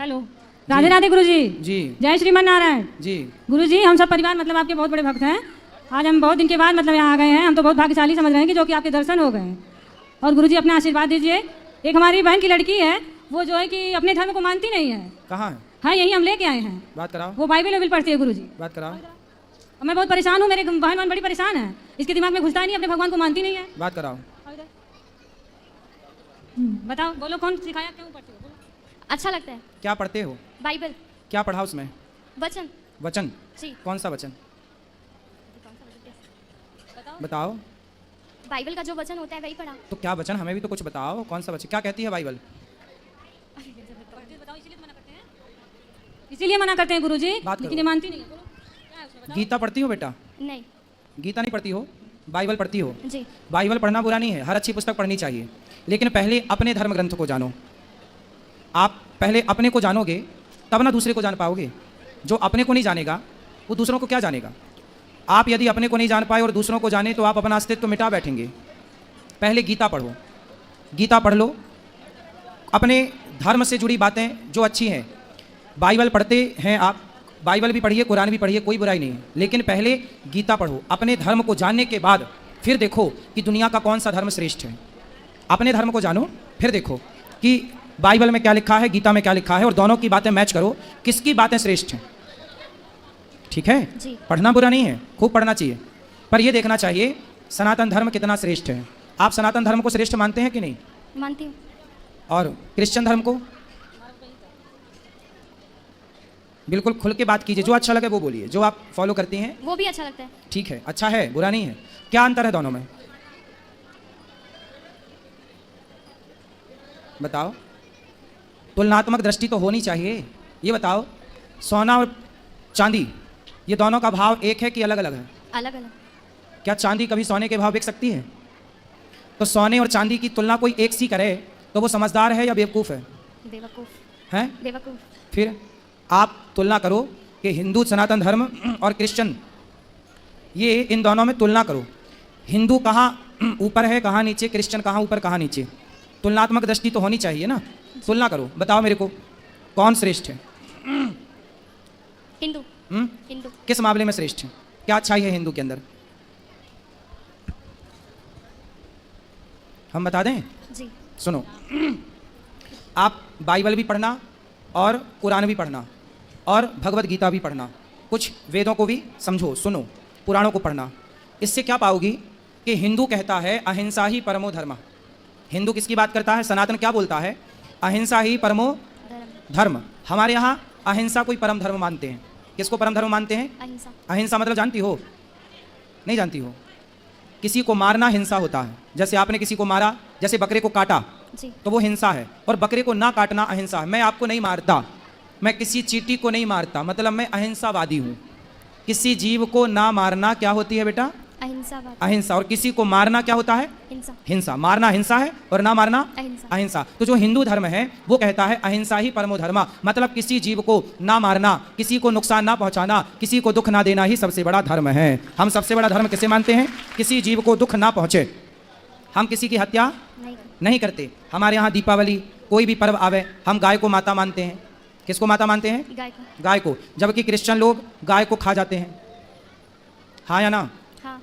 Hello, Radhe Radhe गुरुजी। जी जय श्रीमन नारायण जी। गुरुजी। हम सब परिवार मतलब आपके बहुत बड़े भक्त हैं। आज हम बहुत दिन के बाद मतलब यहाँ आ गए हैं। हम तो बहुत भाग्यशाली समझ रहे हैं कि जो कि आपके दर्शन हो गए हैं। और गुरुजी अपना आशीर्वाद दीजिए। एक हमारी बहन की लड़की है, वो जो है कि अपने धर्म को मानती नहीं है। कहाँ है? हाँ, यही हम लेके आए हैं। बात कराओ। वो बाइबल वाइबल पढ़ती है गुरुजी। बात कराओ। और मैं बहुत परेशान हूँ, मेरे बहन बड़ी परेशान है। इसके दिमाग में घुसता ही नहीं, अपने भगवान को मानती नहीं है। बात कराओ। बताओ, बोलो कौन सिखाया, क्यों पढ़ती हो? बोलो। अच्छा लगता है। क्या पढ़ते हो? बाइबल। क्या पढ़ा उसमें? वचन। वचन? जी। कौन सा वचन? बताओ। बाइबल का जो वचन होता है वही पढ़ा। तो क्या वचन, हमें भी तो कुछ बताओ। कौन सा वचन, क्या कहती है बाइबल? इसीलिए मना करते हैं गुरुजी, बात लेकिन ये मानती नहीं है। बोलो, क्या है उसमें, बताओ। गीता पढ़ती हो बेटा? नहीं। गीता नहीं पढ़ती हो, बाइबल पढ़ती हो? जी। बाइबल पढ़ना बुरा नहीं है, हर अच्छी पुस्तक पढ़नी चाहिए, लेकिन पहले अपने धर्म ग्रंथ को जानो। आप पहले अपने को जानोगे तब ना दूसरे को जान पाओगे। जो अपने को नहीं जानेगा वो दूसरों को क्या जानेगा। आप यदि अपने को नहीं जान पाए और दूसरों को जाने तो आप अपना अस्तित्व मिटा बैठेंगे। पहले गीता पढ़ो, गीता पढ़ लो, अपने धर्म से जुड़ी बातें जो अच्छी हैं। बाइबल पढ़ते हैं आप, बाइबल भी पढ़िए, कुरान भी पढ़िए, कोई बुराई नहीं है, लेकिन पहले गीता पढ़ो। अपने धर्म को जानने के बाद फिर देखो कि दुनिया का कौन सा धर्म श्रेष्ठ है। अपने धर्म को जानो, फिर देखो कि बाइबल में क्या लिखा है, गीता में क्या लिखा है, और दोनों की बातें मैच करो, किसकी बातें श्रेष्ठ हैं। ठीक है जी। पढ़ना बुरा नहीं है, खूब पढ़ना चाहिए, पर यह देखना चाहिए सनातन धर्म कितना श्रेष्ठ है। आप सनातन धर्म को श्रेष्ठ मानते हैं कि नहीं? मानती हूँ। और क्रिश्चियन धर्म को? बिल्कुल खुल के बात कीजिए, जो अच्छा लगे वो बोलिए, जो आप फॉलो करती हैं। वो भी अच्छा लगता है। ठीक है, अच्छा है, बुरा नहीं है। क्या अंतर है दोनों में, बताओ। तुलनात्मक दृष्टि तो होनी चाहिए। ये बताओ, सोना और चांदी, ये दोनों का भाव एक है कि अलग अलग है? अलग अलग। क्या चांदी कभी सोने के भाव बिक सकती है? तो सोने और चांदी की तुलना कोई एक सी करे तो वो समझदार है या बेवकूफ़ है? बेवकूफ़ हैं? बेवकूफ़। फिर आप तुलना करो कि हिंदू सनातन धर्म और क्रिश्चियन, ये इन दोनों में तुलना करो। हिंदू कहाँ ऊपर है, कहाँ नीचे, क्रिश्चियन कहाँ ऊपर, कहाँ नीचे। तुलनात्मक दृष्टि तो होनी चाहिए ना। तुलना करो, बताओ मेरे को कौन श्रेष्ठ है। हिंदू। हिंदू। किस मामले में श्रेष्ठ है, क्या अच्छाई है हिंदू के अंदर, हम बता दें? जी। सुनो, आप बाइबल भी पढ़ना और कुरान भी पढ़ना और भगवत गीता भी पढ़ना, कुछ वेदों को भी समझो, सुनो, पुराणों को पढ़ना। इससे क्या पाओगी कि हिंदू कहता है अहिंसा ही परमो धर्म। हिंदू किसकी बात करता है? सनातन क्या बोलता है? अहिंसा ही परमो धर्म। हमारे यहाँ अहिंसा कोई परम धर्म मानते हैं। किसको परम धर्म मानते हैं? अहिंसा। अहिंसा मतलब जानती हो? नहीं जानती हो? किसी को मारना हिंसा होता है। जैसे आपने किसी को मारा, जैसे बकरे को काटा, जी। तो वो हिंसा है, और बकरे को ना काटना अहिंसा है। मैं आपको नहीं मारता, मैं किसी चींटी को नहीं मारता, मतलब मैं अहिंसावादी हूँ। किसी जीव को ना मारना क्या होती है बेटा? अहिंसा। अहिंसा। और किसी को मारना क्या होता है? हिंसा। हिंसा। मारना हिंसा है और ना मारना अहिंसा। अहिंसा। तो जो हिंदू धर्म है वो कहता है अहिंसा ही परमो धर्म, मतलब किसी जीव को ना मारना, किसी को नुकसान ना पहुंचाना, किसी को दुख ना देना ही सबसे बड़ा धर्म है। हम सबसे बड़ा धर्म किसे मानते हैं? किसी जीव को दुख ना पहुंचे। हम किसी की हत्या नहीं करते। हमारे यहाँ दीपावली, कोई भी पर्व आवे, हम गाय को माता मानते हैं। किसको माता मानते हैं? गाय को। गाय को। जबकि क्रिश्चियन लोग गाय को खा जाते हैं, हाँ या ना? हाँ।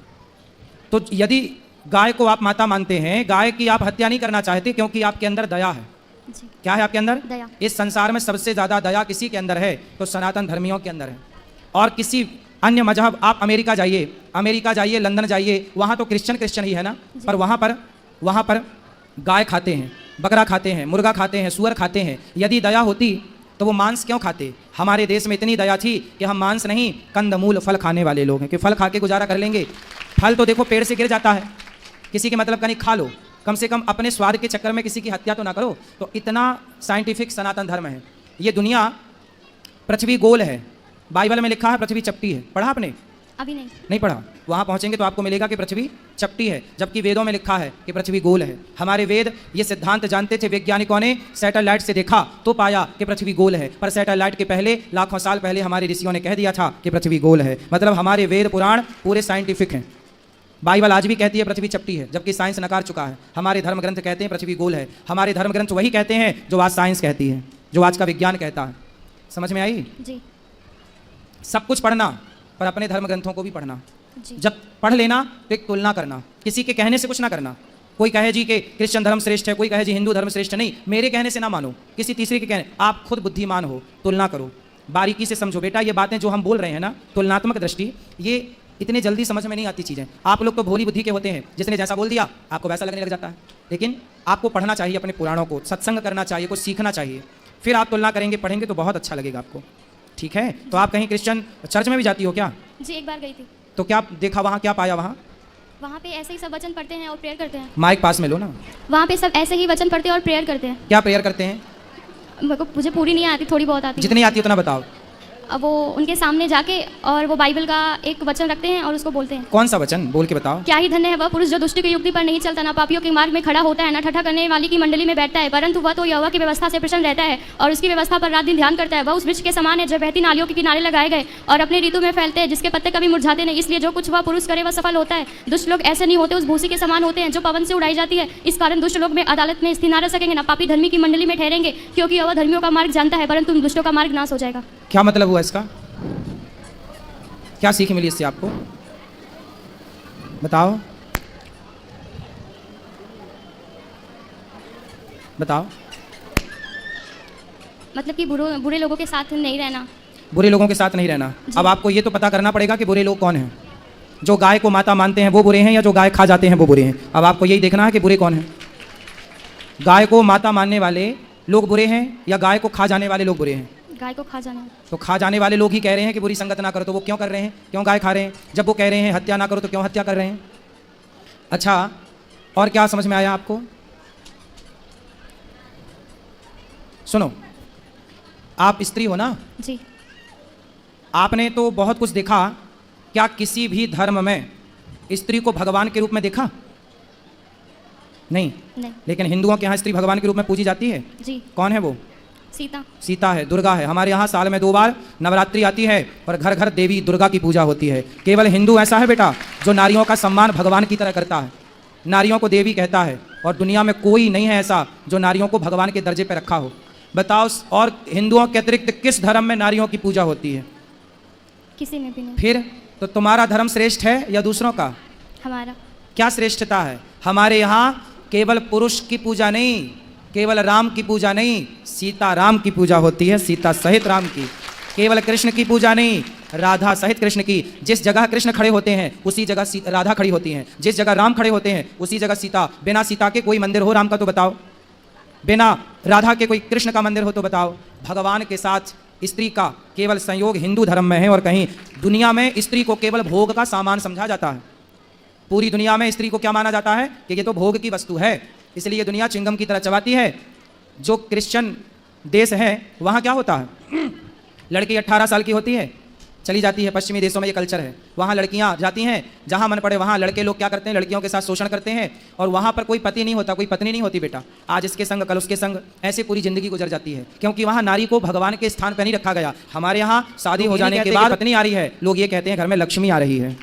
तो यदि गाय को आप माता मानते हैं, गाय की आप हत्या नहीं करना चाहते क्योंकि आपके अंदर दया है। जी। क्या है आपके अंदर? दया। इस संसार में सबसे ज़्यादा दया किसी के अंदर है? तो सनातन धर्मियों के अंदर है। और किसी अन्य मजहब, आप अमेरिका जाइए, लंदन जाइए, वहाँ तो क्रिश्चियन ही है ना, पर वहाँ पर गाय खाते हैं, बकरा खाते हैं, मुर्गा खाते हैं, सुअर खाते हैं। यदि दया होती तो वो मांस क्यों खाते? हमारे देश में इतनी दया थी कि हम मांस नहीं, कंदमूल, फल खाने वाले लोग हैं, कि फल खा के गुजारा कर लेंगे। फल तो देखो पेड़ से गिर जाता है, किसी के मतलब का नहीं, खा लो, कम से कम अपने स्वाद के चक्कर में किसी की हत्या तो ना करो। तो इतना साइंटिफिक सनातन धर्म है। ये दुनिया, पृथ्वी गोल है, बाइबल में लिखा है पृथ्वी चपटी है। पढ़ा आपने? अभी नहीं पढ़ा। वहाँ पहुँचेंगे तो आपको मिलेगा कि पृथ्वी चपटी है, जबकि वेदों में लिखा है कि पृथ्वी गोल है। हमारे वेद ये सिद्धांत जानते थे। वैज्ञानिकों ने सैटेलाइट से देखा तो पाया कि पृथ्वी गोल है, पर सैटेलाइट के पहले, लाखों साल पहले हमारे ऋषियों ने कह दिया था कि पृथ्वी गोल है। मतलब हमारे वेद पुराण पूरे साइंटिफिक हैं। बाइबल आज भी कहती है पृथ्वी चपटी है, जबकि साइंस नकार चुका है। हमारे धर्म ग्रंथ कहते हैं पृथ्वी गोल है। हमारे धर्म ग्रंथ वही कहते हैं जो आज साइंस कहती है। जो आज का विज्ञान कहता है। समझ में आई? जी सब कुछ पढ़ना, पर अपने धर्म ग्रंथों को भी पढ़ना। जी जब पढ़ लेना तो एक तुलना करना, किसी के कहने से कुछ ना करना। कोई कहे जी कि क्रिश्चियन धर्म श्रेष्ठ है, कोई कहे जी हिंदू धर्म श्रेष्ठ है, नहीं, मेरे कहने से ना मानो, किसी तीसरे के कहने। आप खुद बुद्धिमान हो, तुलना करो, बारीकी से समझो। बेटा ये बातें जो हम बोल रहे हैं ना, तुलनात्मक दृष्टि, ये इतनी जल्दी समझ में नहीं आती चीज़ें। आप लोग तो भोली बुद्धि के होते हैं, जिसने जैसा बोल दिया आपको वैसा लगने लग जाता है। लेकिन आपको पढ़ना चाहिए अपने पुराणों को, सत्संग करना चाहिए, कुछ सीखना चाहिए, फिर आप तुलना करेंगे, पढ़ेंगे तो बहुत अच्छा लगेगा आपको। ठीक है? तो आप कहीं क्रिश्चियन चर्च में भी जाती हो क्या? जी एक बार गई थी। तो क्या देखा वहाँ, क्या पाया वहाँ? वहाँ पे ऐसे ही सब वचन पढ़ते हैं और प्रेयर करते हैं। माइक पास में लो ना। वहाँ पे सब ऐसे ही वचन पढ़ते हैं और प्रेयर करते हैं। क्या प्रेयर करते हैं? मुझे पूरी नहीं आती, थोड़ी बहुत आती है। जितनी आती है उतना बताओ। अब वो उनके सामने जाके और वो बाइबल का एक वचन रखते हैं और उसको बोलते हैं। कौन सा वचन बोल के बताओ। क्या ही धन्य है वह पुरुष जो दुष्ट की युक्ति पर नहीं चलता, ना पापियों के मार्ग में खड़ा होता है, ना ठट्ठा करने वाली की मंडली में बैठता है, परंतु वह तो यहोवा की व्यवस्था से प्रसन्न रहता है और उसकी व्यवस्था पर रात दिन ध्यान करता है। वह उस वृक्ष के समान है जो बहती नालियों के किनारे लगाए गए और अपने ऋतु में फैलते हैं, जिसके पत्ते कभी मुरझाते नहीं। इसलिए जो कुछ वह पुरुष करे वह सफल होता है। दुष्ट लोग ऐसे नहीं होते, उस भूसी के समान होते हैं जो पवन से उड़ाई जाती है। इस कारण दुष्ट लोग में अदालत में स्थिर न रह सकेंगे, ना पापी धर्मी की मंडली में ठहरेंगे, क्योंकि यहोवा धर्मियों का मार्ग जानता है, परंतु दुष्टों का मार्ग नाश हो जाएगा। क्या मतलब हुआ इसका? क्या सीख मिली इससे आपको? बताओ बताओ। मतलब कि बुरे लोगों के साथ नहीं रहना। बुरे लोगों के साथ नहीं रहना। अब आपको ये तो पता करना पड़ेगा कि बुरे लोग कौन हैं। जो गाय को माता मानते हैं वो बुरे हैं, या जो गाय खा जाते हैं वो बुरे हैं। अब आपको यही देखना है कि बुरे कौन हैं। गाय को माता मानने वाले लोग बुरे हैं या गाय को खा जाने वाले लोग बुरे हैं? गाय को खा जाना। तो खा जाने वाले लोग ही कह रहे हैं कि बुरी संगत ना करो, तो वो क्यों कर रहे हैं? क्यों गाय खा रहे हैं? जब वो कह रहे हैं हत्या ना करो तो क्यों हत्या कर रहे हैं? अच्छा, और क्या समझ में आया आपको? सुनो, आप स्त्री हो ना? जी। आपने तो बहुत कुछ देखा। क्या किसी भी धर्म में स्त्री को भगवान के रूप में देखा? नहीं। लेकिन हिंदुओं के यहाँ स्त्री भगवान के रूप में पूजी जाती है। जी। कौन है वो? सीता। सीता है, दुर्गा है। हमारे यहाँ साल में 2 बार नवरात्रि आती है और घर घर देवी दुर्गा की पूजा होती है। केवल हिंदू ऐसा है बेटा जो नारियों का सम्मान भगवान की तरह करता है, नारियों को देवी कहता है, और दुनिया में कोई नहीं है ऐसा जो नारियों को भगवान के दर्जे पर रखा हो। बताओ, और हिंदुओं के अतिरिक्त किस धर्म में नारियों की पूजा होती है? किसी में भी नहीं। फिर तो तुम्हारा धर्म श्रेष्ठ है या दूसरों का? हमारा। क्या श्रेष्ठता है? हमारे यहाँ केवल पुरुष की पूजा नहीं, केवल राम की पूजा नहीं, सीता राम की पूजा होती है, सीता सहित राम की। केवल कृष्ण की पूजा नहीं, राधा सहित कृष्ण की। जिस जगह कृष्ण खड़े होते हैं उसी जगह राधा खड़ी होती हैं, जिस जगह राम खड़े होते हैं उसी जगह सीता। बिना सीता के कोई मंदिर हो राम का तो बताओ, बिना राधा के कोई कृष्ण का मंदिर हो तो बताओ। भगवान के साथ स्त्री का केवल संयोग हिंदू धर्म में है, और कहीं दुनिया में स्त्री को केवल भोग का सामान समझा जाता है। पूरी दुनिया में स्त्री को क्या माना जाता है कि ये तो भोग की वस्तु है, इसलिए दुनिया चिंगम की तरह चबाती है। जो क्रिश्चियन देश है वहाँ क्या होता है? लड़की 18 साल की होती है, चली जाती है। पश्चिमी देशों में ये कल्चर है, वहाँ लड़कियाँ जाती हैं जहाँ मन पड़े वहाँ। लड़के लोग क्या करते हैं? लड़कियों के साथ शोषण करते हैं, और वहाँ पर कोई पति नहीं होता, कोई पत्नी नहीं होती बेटा। आज इसके संग कल उसके संग, ऐसे पूरी जिंदगी गुजर जाती है, क्योंकि वहाँ नारी को भगवान के स्थान पर नहीं रखा गया। हमारे यहाँ शादी हो जाने के बाद पत्नी आ रही है, लोग ये कहते हैं घर में लक्ष्मी आ रही है।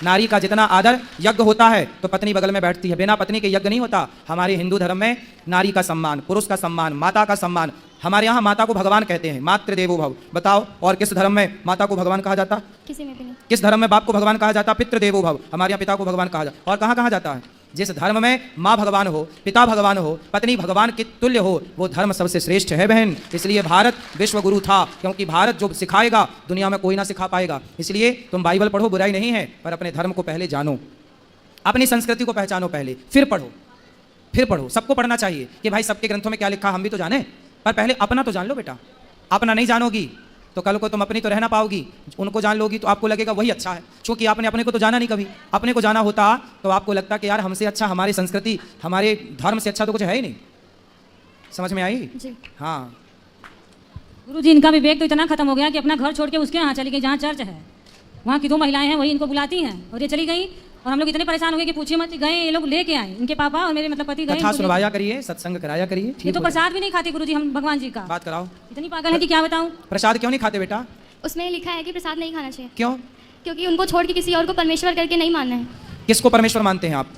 नारी का जितना आदर यज्ञ होता है तो पत्नी बगल में बैठती है, बिना पत्नी के यज्ञ नहीं होता। हमारे हिंदू धर्म में नारी का सम्मान, पुरुष का सम्मान, माता का सम्मान। हमारे यहाँ माता को भगवान कहते हैं, मातृ देवो भव। बताओ, और किस धर्म में माता को भगवान कहा जाता? किसी में भी नहीं। किस धर्म में बाप को भगवान कहा जाता? पितृ देवो भव। हमारे यहाँ पिता को भगवान कहा जाता। और कहाँ कहा जाता है? जिस धर्म में माँ भगवान हो, पिता भगवान हो, पत्नी भगवान के तुल्य हो, वो धर्म सबसे श्रेष्ठ है बहन। इसलिए भारत विश्व गुरु था, क्योंकि भारत जो सिखाएगा दुनिया में कोई ना सिखा पाएगा। इसलिए तुम बाइबल पढ़ो, बुराई नहीं है, पर अपने धर्म को पहले जानो, अपनी संस्कृति को पहचानो पहले, फिर पढ़ो, फिर पढ़ो। सबको पढ़ना चाहिए कि भाई सबके ग्रंथों में क्या लिखा हम भी तो जाने, पर पहले अपना तो जान लो बेटा। अपना नहीं जानोगी तो कल को तुम अपनी तो रह ना पाओगी, उनको जान लोगी तो आपको लगेगा वही अच्छा है, क्योंकि आपने अपने को तो जाना नहीं कभी। अपने को जाना होता तो आपको लगता कि यार हमसे अच्छा, हमारी संस्कृति, हमारे धर्म से अच्छा तो कुछ है ही नहीं। समझ में आई? जी। हाँ। गुरुजी, इनका विवेक तो इतना खत्म हो गया कि अपना घर छोड़ के उसके यहाँ चली गई जहाँ चर्च है। वहाँ की 2 महिलाएं हैं, वही इनको बुलाती हैं, और ये चली गई। और हम लोग इतने परेशान हो गए कि पूछिए मत। गए ये लोग लेके आए, इनके पापा और मेरे मतलब पति गए। कथा सुनवाया करिए, सत्संग कराया करिए। ये तो प्रसाद भी नहीं खाते गुरुजी हम भगवान जी का। बात कराओ। इतनी पागल है कि क्या बताऊँ। प्रसाद क्यों नहीं खाते बेटा? उसमें लिखा है कि प्रसाद नहीं खाना चाहिए। क्यों? क्योंकि उनको छोड़ के किसी और को परमेश्वर करके नहीं मानना है। किसको परमेश्वर मानते हैं आप?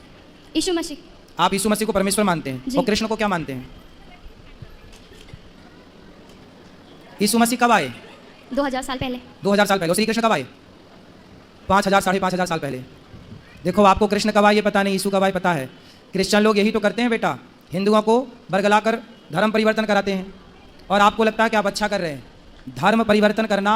यीशु मसीह। आप यीशु मसीह को परमेश्वर मानते हैं, और कृष्ण को क्या मानते हैं? यीशु मसीह कब आए? 2000 साल पहले। 2000 साल पहले। और श्री कृष्ण कब आए? 5000 5,500 साल पहले। देखो आपको कृष्ण कब आए ये पता नहीं, यीशु कब आए पता है। क्रिश्चियन लोग यही तो करते हैं बेटा, हिंदुओं को बरगलाकर धर्म परिवर्तन कराते हैं और आपको लगता है कि आप अच्छा कर रहे हैं। धर्म परिवर्तन करना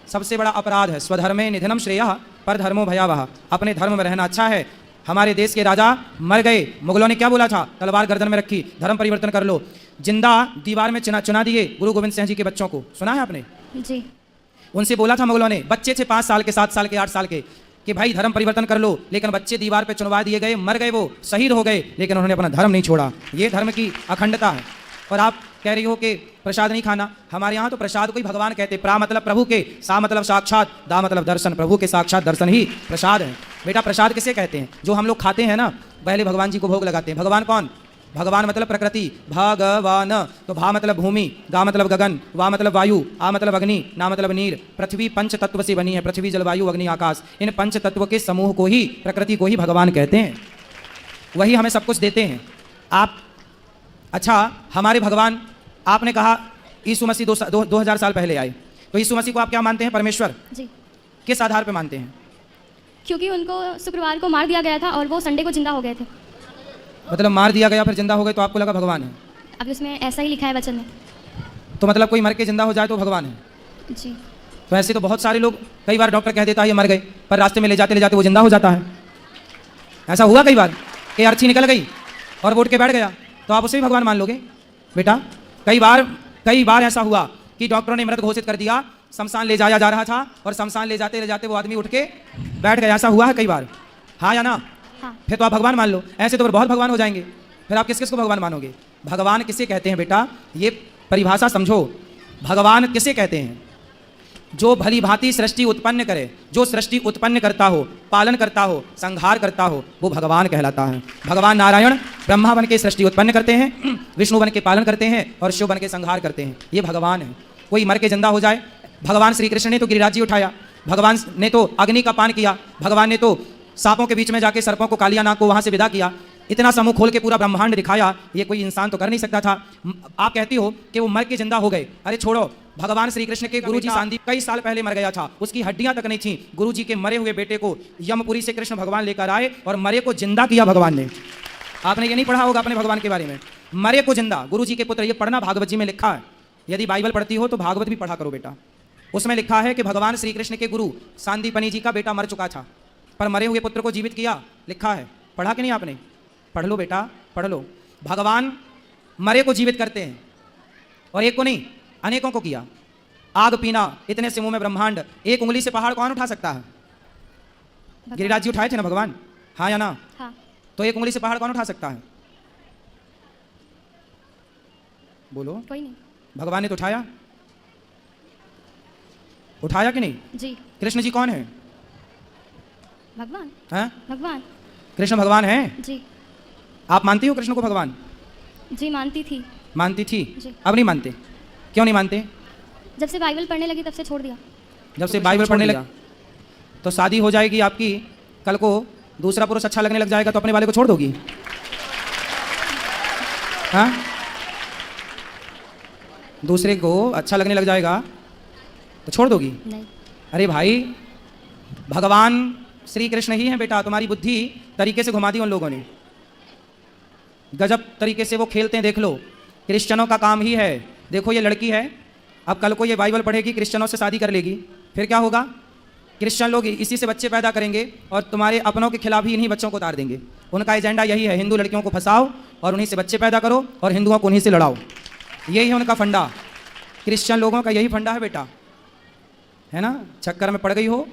सबसे बड़ा अपराध है। स्वधर्मे निधनम श्रेयः पर धर्मो भयावह। अपने धर्म में रहना अच्छा है। हमारे देश के राजा मर गए, मुगलों ने क्या बोला था? तलवार गर्दन में रखी, धर्म परिवर्तन कर लो। जिंदा दीवार में चुना दिए गुरु गोविंद सिंह जी के बच्चों को, सुना है आपने? जी। उनसे बोला था मुगलों ने, बच्चे थे 5 साल के, 7 साल के, 8 साल के, कि भाई धर्म परिवर्तन कर लो, लेकिन बच्चे दीवार पे चुनवा दिए गए, मर गए, वो शहीद हो गए, लेकिन उन्होंने अपना धर्म नहीं छोड़ा। ये धर्म की अखंडता है। और आप कह रही हो कि प्रसाद नहीं खाना। हमारे यहाँ तो प्रसाद को ही भगवान कहते। प्रा मतलब प्रभु के, सा मतलब साक्षात, दा मतलब दर्शन। प्रभु के साक्षात दर्शन ही प्रसाद है बेटा। प्रसाद किसे कहते हैं? जो हम लोग खाते हैं ना, पहले भगवान जी को भोग लगाते हैं। भगवान कौन? भगवान मतलब प्रकृति, भगवान। तो भा मतलब भूमि, गा मतलब गगन, वा मतलब वायु, आ मतलब अग्नि, ना मतलब नीर। पृथ्वी पंच तत्व से बनी है, पृथ्वी जल वायु अग्नि आकाश। इन पंच तत्व के समूह को ही, प्रकृति को ही भगवान कहते हैं। वही हमें सब कुछ देते हैं। आप अच्छा, हमारे भगवान, आपने कहा यीशु मसीह 2000 साल पहले आए, तो यीशु मसीह को आप क्या मानते हैं? परमेश्वर। जी। किस आधार पे मानते हैं? क्योंकि उनको शुक्रवार को मार दिया गया था और वो संडे को जिंदा हो गए थे। मतलब मार दिया गया फिर जिंदा हो गए, तो आपको लगा भगवान है? अभी उसमें ऐसा ही लिखा है वचन में। तो मतलब कोई मर के जिंदा हो जाए तो भगवान है? जी। तो ऐसे तो बहुत सारे लोग, कई बार डॉक्टर कह देता है ये मर गए, पर रास्ते में ले जाते वो जिंदा हो जाता है। ऐसा हुआ कई बार कि अर्ची निकल गई और वो उठ के बैठ गया, तो आप उसे भी भगवान मान लोगे बेटा? कई बार ऐसा हुआ कि डॉक्टरों ने मृत घोषित कर दिया, शमशान ले जाया जा रहा था और शमशान ले जाते वो आदमी उठ के बैठ गया। ऐसा हुआ है कई बार, हाँ या ना? हाँ। फिर तो आप भगवान मान लो। ऐसे तो फिर बहुत भगवान हो जाएंगे। फिर आप किस किस को भगवान मानोगे? भगवान किसे कहते हैं बेटा? ये परिभाषा समझो। भगवान किसे कहते हैं? जो भली भांति सृष्टि उत्पन्न करे, जो सृष्टि उत्पन्न करता हो, पालन करता हो, संहार करता हो, वो भगवान कहलाता है। भगवान नारायण ब्रह्मा बन के सृष्टि उत्पन्न करते हैं, विष्णु बन के पालन करते हैं और शिव बन के संहार करते हैं। ये भगवान है। कोई मर के जिंदा हो जाए, भगवान श्री कृष्ण ने तो गिरिराज जी उठाया, भगवान ने तो अग्नि का पान किया, भगवान ने तो सांपों के बीच में जाके सर्पों को, कालिया नाग को वहां से विदा किया, इतना समूह खोल के पूरा ब्रह्मांड दिखाया। ये कोई इंसान तो कर नहीं सकता था। आप कहती हो कि वो मर के जिंदा हो गए। अरे छोड़ो, भगवान श्री कृष्ण के गुरुजी सांदीप कई साल पहले मर गया था, उसकी हड्डियां तक नहीं थी। गुरुजी के मरे हुए बेटे को यमपुरी से कृष्ण भगवान लेकर आए और मरे को जिंदा किया भगवान ने। आपने ये नहीं पढ़ा होगा अपने भगवान के बारे में? मरे को जिंदा, गुरुजी के पुत्र। ये पढ़ना, भागवत जी में लिखा है। यदि बाइबल पढ़ती हो तो भागवत भी पढ़ा करो बेटा। उसमें लिखा है कि भगवान श्री कृष्ण के गुरु सांदीपनी जी का बेटा मर चुका था, पर मरे हुए पुत्र को जीवित किया। लिखा है, पढ़ा कि नहीं आपने? पढ़ लो बेटा, पढ़ लो। भगवान मरे को जीवित करते हैं, और एक को नहीं, अनेकों को किया। आग पीना, इतने से मुंह में ब्रह्मांड। एक उंगली से पहाड़ कौन उठा सकता है? गिरिराज जी उठाए थे ना भगवान, हाँ या ना? हाँ। तो एक उंगली से पहाड़ कौन उठा सकता है? बोलो। कोई नहीं। भगवान ने तो उठाया, उठाया कि नहीं? जी। कृष्ण जी कौन है? भगवान। हैं? भगवान। कृष्ण भगवान हैं? जी। आप मानती हो कृष्ण को भगवान? जी मानती थी। मानती थी? जी। अब नहीं मानते? क्यों नहीं मानते? जब से बाइबल पढ़ने लगी तब से छोड़ दिया। जब से बाइबल पढ़ने लगा तो शादी हो जाएगी आपकी, कल को दूसरा पुरुष अच्छा लगने लग जाएगा तो अपने वाले को छोड़ दोगी? हाँ, दूसरे को अच्छा लगने लग जाएगा तो छोड़ दोगी? नहीं। अरे भाई, भगवान श्री कृष्ण ही हैं बेटा। तुम्हारी बुद्धि तरीके से घुमा दी उन लोगों ने, गजब तरीके से वो खेलते हैं। देख लो, क्रिश्चियनों का काम ही है। देखो ये लड़की है, अब कल को ये बाइबल पढ़ेगी, क्रिश्चियनों से शादी कर लेगी, फिर क्या होगा? क्रिश्चियन लोग इसी से बच्चे पैदा करेंगे और तुम्हारे अपनों के खिलाफ ही इन्हीं बच्चों को उतार देंगे। उनका एजेंडा यही है, हिंदू लड़कियों को फंसाओ और उन्हीं से बच्चे पैदा करो और हिंदुओं को उन्हीं से लड़ाओ। यही है उनका फंडा। क्रिश्चियन लोगों का यही फंडा है बेटा, है ना? चक्कर में पड़ गई हो।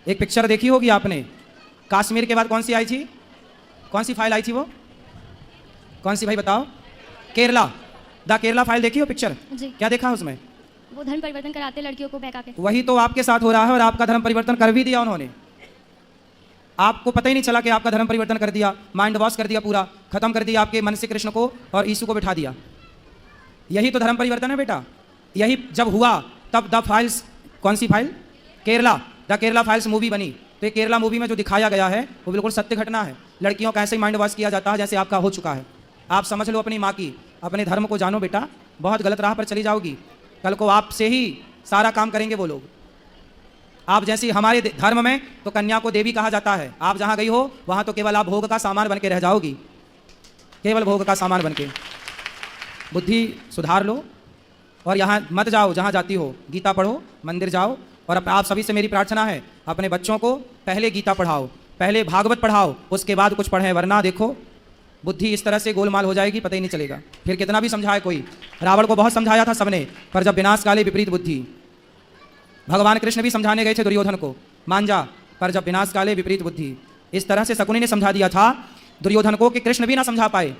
एक पिक्चर देखी होगी आपने, कश्मीर के बाद कौन सी आई थी? कौन सी फाइल आई थी वो? कौन सी भाई बताओ? केरला, द केरला फाइल देखी हो पिक्चर? जी। क्या देखा उसमें? वो धर्म परिवर्तन कराते लड़कियों को बहका के। वही तो आपके साथ हो रहा है और आपका धर्म परिवर्तन कर भी दिया उन्होंने। आपको पता ही नहीं चला कि आपका धर्म परिवर्तन कर दिया, माइंड वॉश कर दिया, पूरा खत्म कर दिया आपके मन से कृष्ण को और यीशु को बिठा दिया। यही तो धर्म परिवर्तन है बेटा। यही जब हुआ तब द फाइल्स, कौन सी file? Kerala, the Kerala files movie बनी। तो ये केरला मूवी में जो दिखाया गया है वो बिल्कुल सत्य घटना है। लड़कियों का ऐसे ही माइंड वॉश किया जाता है जैसे आपका हो चुका है। आप समझ लो अपनी माँ की, अपने धर्म को जानो बेटा, बहुत गलत राह पर चली जाओगी। कल को आपसे ही सारा काम करेंगे वो लोग। आप जैसी हमारे धर्म में तो कन्या को देवी कहा जाता है। आप जहाँ गई हो वहाँ तो केवल आप भोग का सामान बन के रह जाओगी, केवल भोग का सामान बन के। बुद्धि सुधार लो और यहाँ मत जाओ जहाँ जाती हो। गीता पढ़ो, मंदिर जाओ। और आप सभी से मेरी प्रार्थना है, अपने बच्चों को पहले गीता पढ़ाओ, पहले भागवत पढ़ाओ, उसके बाद कुछ पढ़ें, वरना देखो बुद्धि इस तरह से गोलमाल हो जाएगी, पता ही नहीं चलेगा। फिर कितना भी समझाए कोई, रावण को बहुत समझाया था सबने, पर जब विनाश काले विपरीत बुद्धि, भगवान कृष्ण भी समझाने गए थे दुर्योधन को, मान जा, पर जब विनाश काले विपरीत बुद्धि, इस तरह से शकुनी ने समझा दिया था दुर्योधन को कि कृष्ण भी ना समझा पाए।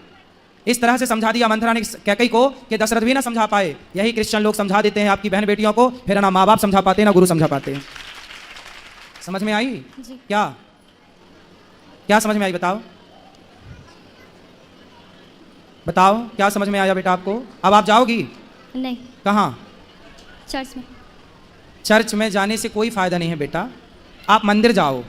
इस तरह से समझा दिया मंथरा ने कैकई को कि दशरथ भी ना समझा पाए। यही क्रिश्चियन लोग समझा देते हैं आपकी बहन बेटियों को, फिर ना माँ बाप समझा पाते ना गुरु समझा पाते। समझ में आई? जी। क्या समझ में आई? बताओ बताओ, क्या समझ में आया बेटा आपको? अब आप जाओगी? नहीं। कहाँ? चर्च में। चर्च में जाने से कोई फायदा नहीं है बेटा, आप मंदिर जाओ।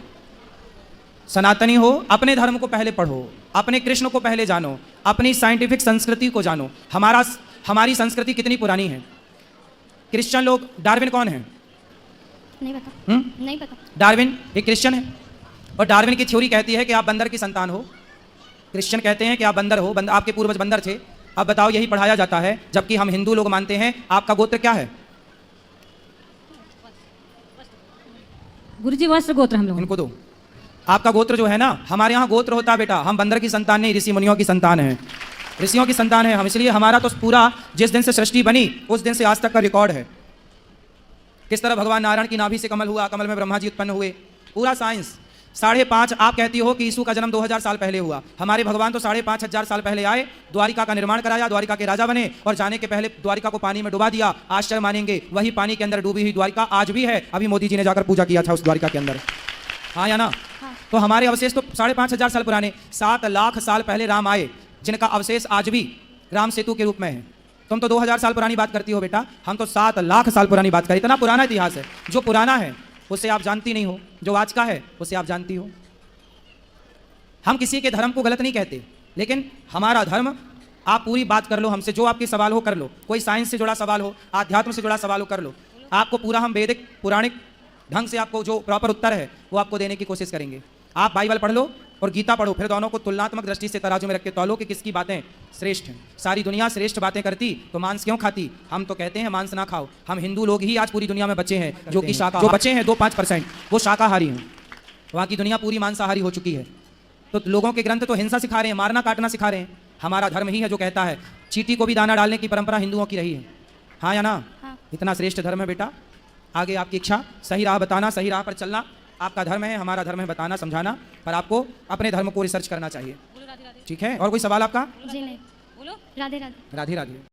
सनातनी हो, अपने धर्म को पहले पढ़ो, अपने कृष्ण को पहले जानो, अपनी साइंटिफिक संस्कृति को जानो। हमारी संस्कृति कितनी पुरानी है। क्रिश्चियन लोग, डार्विन कौन है? नहीं पता। नहीं पता। डार्विन एक क्रिश्चियन है और डार्विन की थ्योरी कहती है कि आप बंदर की संतान हो। क्रिश्चियन कहते हैं कि आप बंदर हो, आपके पूर्वज बंदर थे। अब बताओ, यही पढ़ाया जाता है, जबकि हम हिंदू लोग मानते हैं आपका गोत्र क्या है? गुरुजी वस्त्र गोत्र हम लोग। इनको दो। आपका गोत्र जो है ना, हमारे यहाँ गोत्र होता है बेटा, हम बंदर की संतान नहीं, ऋषि मुनियों की संतान है, ऋषियों की संतान है हम। इसलिए हमारा तो पूरा जिस दिन से सृष्टि बनी उस दिन से आज तक का रिकॉर्ड है। किस तरह भगवान नारायण की नाभि से कमल हुआ, कमल में ब्रह्मा जी उत्पन्न हुए, पूरा साइंस। 5.5 आप कहती हो कि यीशु का जन्म 2000 साल पहले हुआ, हमारे भगवान तो 5,500 साल पहले आए, द्वारिका का निर्माण कराया, द्वारिका के राजा बने और जाने के पहले द्वारिका को पानी में डुबा दिया। आश्चर्य मानेंगे, वही पानी के अंदर डूबी हुई द्वारिका आज भी है। अभी मोदी जी ने जाकर पूजा किया था उस द्वारिका के अंदर, हाँ या ना? हाँ। तो हमारे अवशेष तो 5,500 साल पुराने। 7 लाख साल पहले राम आए, जिनका अवशेष आज भी राम सेतु के रूप में है। तुम तो 2000 साल पुरानी बात करती हो बेटा, हम तो 7 लाख साल पुरानी बात करें। इतना पुराना इतिहास है। जो पुराना है उसे आप जानती नहीं हो, जो आज का है उसे आप जानती हो। हम किसी के धर्म को गलत नहीं कहते, लेकिन हमारा धर्म, आप पूरी बात कर लो हमसे, जो आपके सवाल हो कर लो। कोई साइंस से जुड़ा सवाल हो, आध्यात्म से जुड़ा सवाल हो, कर लो। आपको पूरा हम वैदिक पुराणिक ढंग से आपको जो प्रॉपर उत्तर है वो आपको देने की कोशिश करेंगे। आप बाइबल पढ़ लो और गीता पढ़ो, फिर दोनों को तुलनात्मक दृष्टि से तराजू में रख के तौलो कि किसकी बातें श्रेष्ठ हैं। सारी दुनिया श्रेष्ठ बातें करती तो मांस क्यों खाती? हम तो कहते हैं मांस ना खाओ। हम हिंदू लोग ही आज पूरी दुनिया में बचे हैं जो कि जो बचे हैं 2-5% वो शाकाहारी हैं। बाकी दुनिया पूरी मांसाहारी हो चुकी है। तो लोगों के ग्रंथ तो हिंसा सिखा रहे हैं, मारना काटना सिखा रहे हैं। हमारा धर्म ही है जो कहता है चींटी को भी दाना डालने की परंपरा हिंदुओं की रही है, हाँ या ना? हाँ। इतना श्रेष्ठ धर्म है बेटा। आगे आपकी इच्छा, सही राह बताना, सही राह पर चलना आपका धर्म है, हमारा धर्म है बताना समझाना, पर आपको अपने धर्म को रिसर्च करना चाहिए। ठीक है? और कोई सवाल आपका? जी नहीं। बोलो। राधे राधे। राधे राधे।